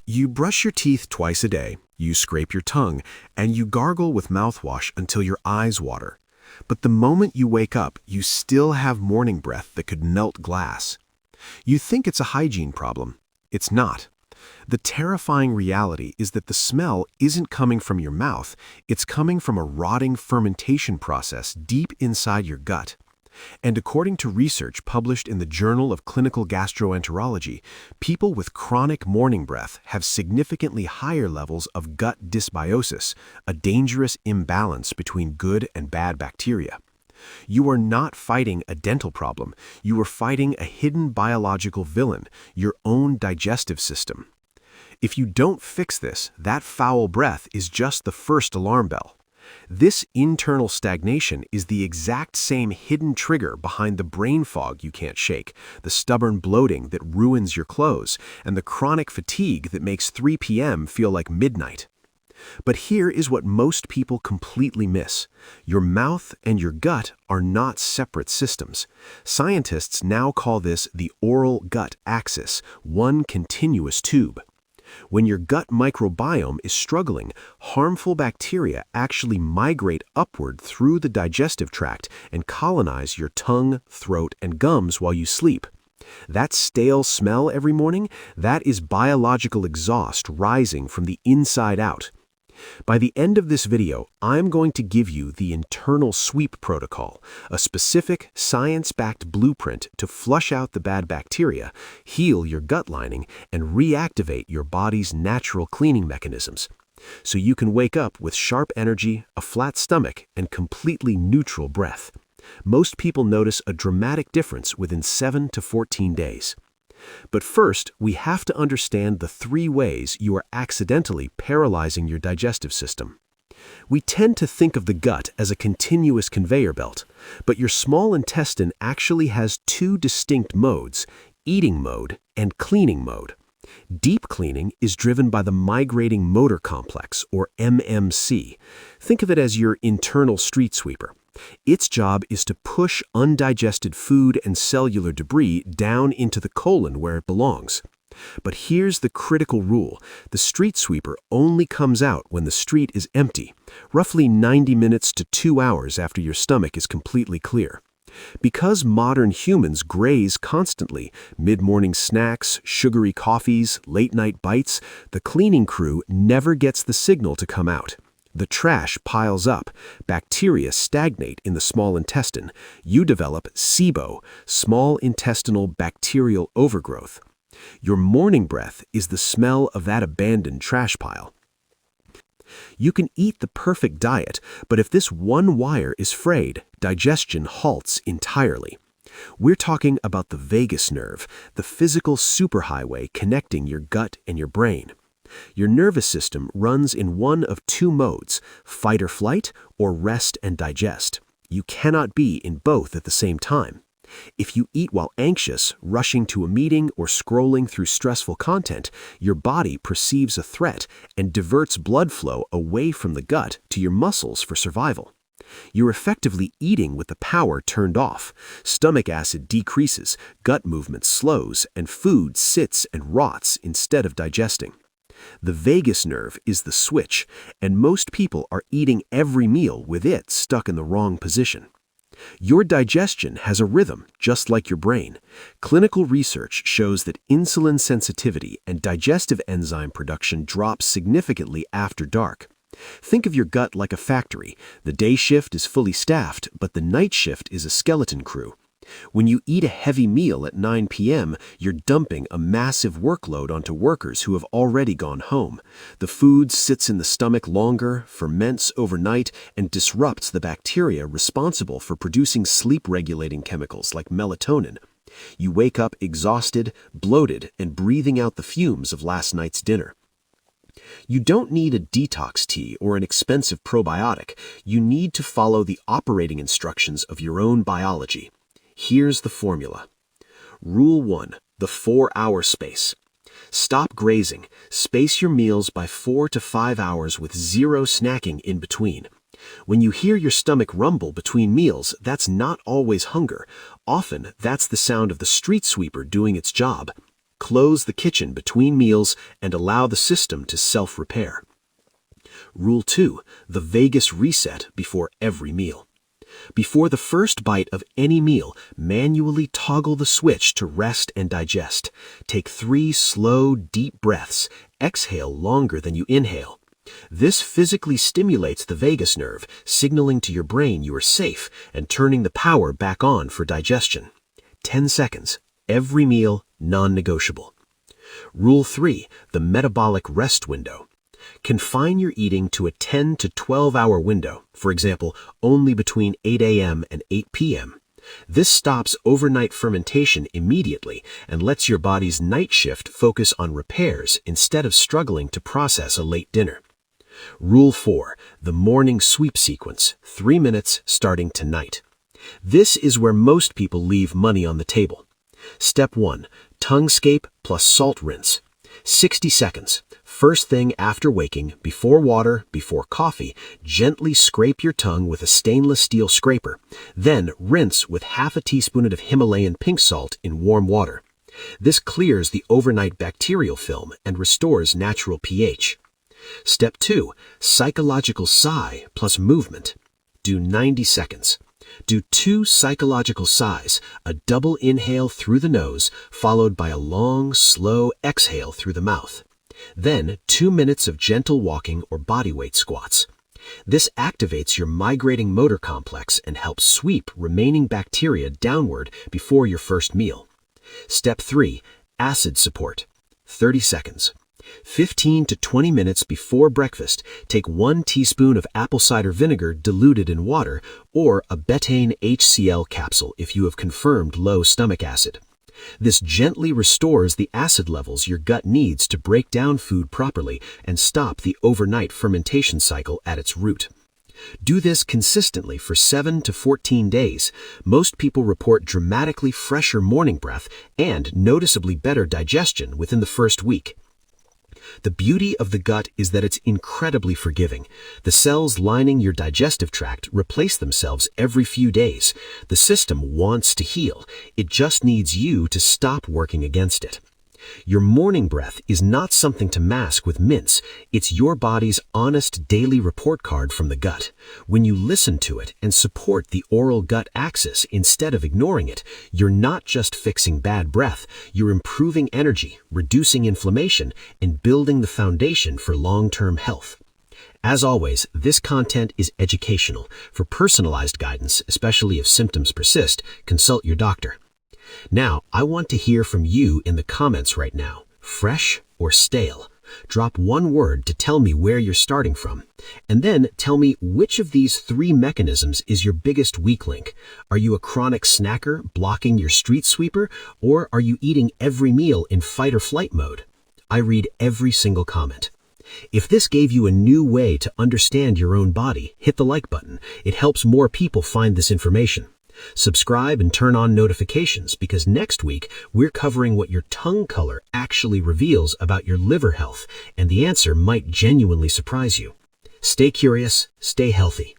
You brush your teeth twice a day, you scrape your tongue, and you gargle with mouthwash until your eyes water. But the moment you wake up, you still have morning breath that could melt glass. You think it's a hygiene problem. It's not. The terrifying reality is that the smell isn't coming from your mouth, it's coming from a rotting fermentation process deep inside your gut. And according to research published in the Journal of Clinical Gastroenterology, people with chronic morning breath have significantly higher levels of gut dysbiosis, a dangerous imbalance between good and bad bacteria. You are not fighting a dental problem, you are fighting a hidden biological villain, your own digestive system. If you don't fix this, that foul breath is just the first alarm bell. This internal stagnation is the exact same hidden trigger behind the brain fog you can't shake, the stubborn bloating that ruins your clothes, and the chronic fatigue that makes 3 p.m. feel like midnight. But here is what most people completely miss. Your mouth and your gut are not separate systems. Scientists now call this the oral-gut axis, one continuous tube. When your gut microbiome is struggling, harmful bacteria actually migrate upward through the digestive tract and colonize your tongue, throat, and gums while you sleep. That stale smell every morning, that is biological exhaust rising from the inside out. By the end of this video, I'm going to give you the internal sweep protocol, a specific science-backed blueprint to flush out the bad bacteria, heal your gut lining, and reactivate your body's natural cleaning mechanisms. So you can wake up with sharp energy, a flat stomach, and completely neutral breath. Most people notice a dramatic difference within 7 to 14 days. But first, we have to understand the 3 ways you are accidentally paralyzing your digestive system. We tend to think of the gut as a continuous conveyor belt, but your small intestine actually has 2 distinct modes, eating mode and cleaning mode. Deep cleaning is driven by the migrating motor complex, or MMC. Think of it as your internal street sweeper. Its job is to push undigested food and cellular debris down into the colon where it belongs. But here's the critical rule. The street sweeper only comes out when the street is empty, roughly 90 minutes to 2 hours after your stomach is completely clear. Because modern humans graze constantly, mid-morning snacks, sugary coffees, late-night bites, the cleaning crew never gets the signal to come out. The trash piles up, bacteria stagnate in the small intestine. You develop SIBO, small intestinal bacterial overgrowth. Your morning breath is the smell of that abandoned trash pile. You can eat the perfect diet, but if this one wire is frayed, digestion halts entirely. We're talking about the vagus nerve, the physical superhighway connecting your gut and your brain. Your nervous system runs in one of 2 modes, fight or flight, or rest and digest. You cannot be in both at the same time. If you eat while anxious, rushing to a meeting, or scrolling through stressful content, your body perceives a threat and diverts blood flow away from the gut to your muscles for survival. You're effectively eating with the power turned off. Stomach acid decreases, gut movement slows, and food sits and rots instead of digesting. The vagus nerve is the switch, and most people are eating every meal with it stuck in the wrong position. Your digestion has a rhythm, just like your brain. Clinical research shows that insulin sensitivity and digestive enzyme production drops significantly after dark. Think of your gut like a factory. The day shift is fully staffed, but the night shift is a skeleton crew. When you eat a heavy meal at 9 p.m., you're dumping a massive workload onto workers who have already gone home. The food sits in the stomach longer, ferments overnight, and disrupts the bacteria responsible for producing sleep-regulating chemicals like melatonin. You wake up exhausted, bloated, and breathing out the fumes of last night's dinner. You don't need a detox tea or an expensive probiotic. You need to follow the operating instructions of your own biology. Here's the formula. Rule 1, the 4-hour space. Stop grazing. Space your meals by 4 to 5 hours with 0 snacking in between. When you hear your stomach rumble between meals, that's not always hunger. Often, that's the sound of the street sweeper doing its job. Close the kitchen between meals and allow the system to self-repair. Rule 2. The vagus reset before every meal. Before the first bite of any meal, manually toggle the switch to rest and digest. Take 3 slow, deep breaths. Exhale longer than you inhale. This physically stimulates the vagus nerve, signaling to your brain you are safe and turning the power back on for digestion. 10 seconds. Every meal, non-negotiable. Rule 3. The metabolic rest window. Confine your eating to a 10 to 12-hour window, for example, only between 8 a.m. and 8 p.m. This stops overnight fermentation immediately and lets your body's night shift focus on repairs instead of struggling to process a late dinner. Rule 4. The morning sweep sequence, 3 minutes starting tonight. This is where most people leave money on the table. Step 1. Tonguescape plus salt rinse. 60 seconds. First thing after waking, before water, before coffee, gently scrape your tongue with a stainless steel scraper. Then rinse with half a teaspoon of Himalayan pink salt in warm water. This clears the overnight bacterial film and restores natural pH. Step 2. Psychological sigh plus movement. Do 90 seconds. Do 2 psychological sighs, a double inhale through the nose, followed by a long, slow exhale through the mouth. Then 2 minutes of gentle walking or bodyweight squats. This activates your migrating motor complex and helps sweep remaining bacteria downward before your first meal. Step 3. Acid support. 30 seconds. 15 to 20 minutes before breakfast, take 1 teaspoon of apple cider vinegar diluted in water or a betaine HCl capsule if you have confirmed low stomach acid. This gently restores the acid levels your gut needs to break down food properly and stop the overnight fermentation cycle at its root. Do this consistently for 7 to 14 days. Most people report dramatically fresher morning breath and noticeably better digestion within the first week. The beauty of the gut is that it's incredibly forgiving. The cells lining your digestive tract replace themselves every few days. The system wants to heal. It just needs you to stop working against it. Your morning breath is not something to mask with mints. It's your body's honest daily report card from the gut. When you listen to it and support the oral-gut axis instead of ignoring it, you're not just fixing bad breath, you're improving energy, reducing inflammation, and building the foundation for long-term health. As always, this content is educational. For personalized guidance, especially if symptoms persist, consult your doctor. Now, I want to hear from you in the comments right now. Fresh or stale? Drop 1 word to tell me where you're starting from. And then tell me which of these 3 mechanisms is your biggest weak link. Are you a chronic snacker blocking your street sweeper, or are you eating every meal in fight or flight mode? I read every single comment. If this gave you a new way to understand your own body, hit the like button. It helps more people find this information. Subscribe and turn on notifications because next week we're covering what your tongue color actually reveals about your liver health, and the answer might genuinely surprise you. Stay curious, stay healthy.